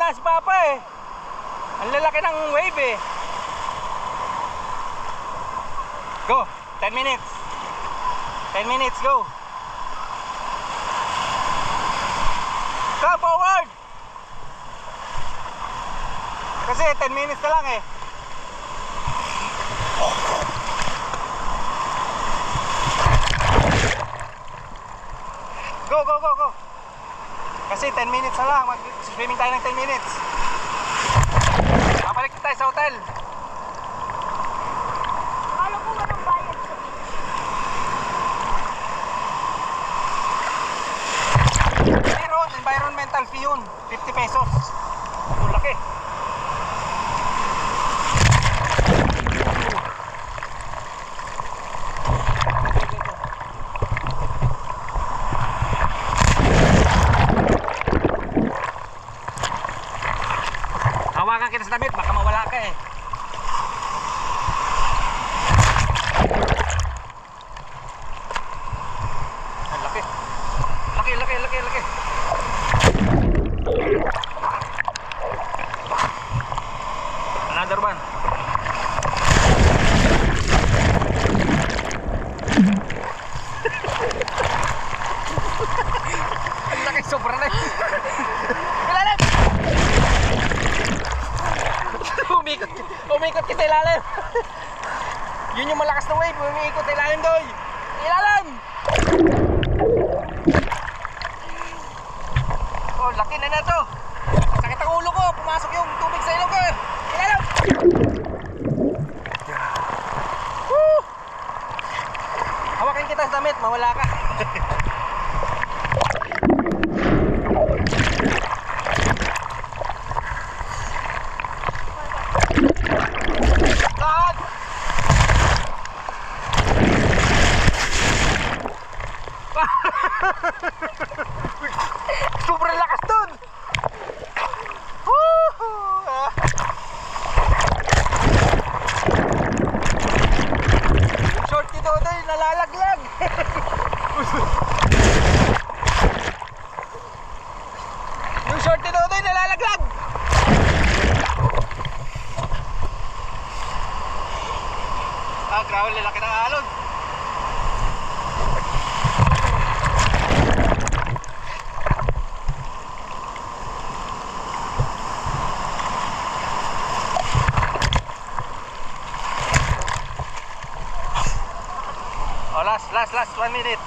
na si Papa eh. Ang lalaki ng wave eh. Go, 10 minutes. 10 minutes, go. Come forward. Kasi 10 minutes na lang eh. Go, go, go, go. Kasi 10 minutes na lang. Mag-swimming tayo ng 10 minutes. Babalik tayo sa hotel. Akala ko walang bayad sa beach. Meron, environmental fee yun. 50 pesos. Ang laki. Hawakan kita sa damit, baka mawala ka eh. Ang laki. Laki, laki, laki, laki. Another one. Ang laki, sobra na. Ilalim! Umikot kita ilalim. Yun yung malakas na wave. Umikot ilalim doy. Ilalim! Oh, laki na to. Sakit ang ulo ko. Pumasok yung tubig sa ilong ko. Ilalim! Woo! Hawakan kita sa damit. Mawala ka. Sobrang lakas dun. Yung short ni Dodoy nalalaglag. Yung short ni Dodoy nalalaglag. Grabe, lalaki ng alon. Oh, last 1 minute.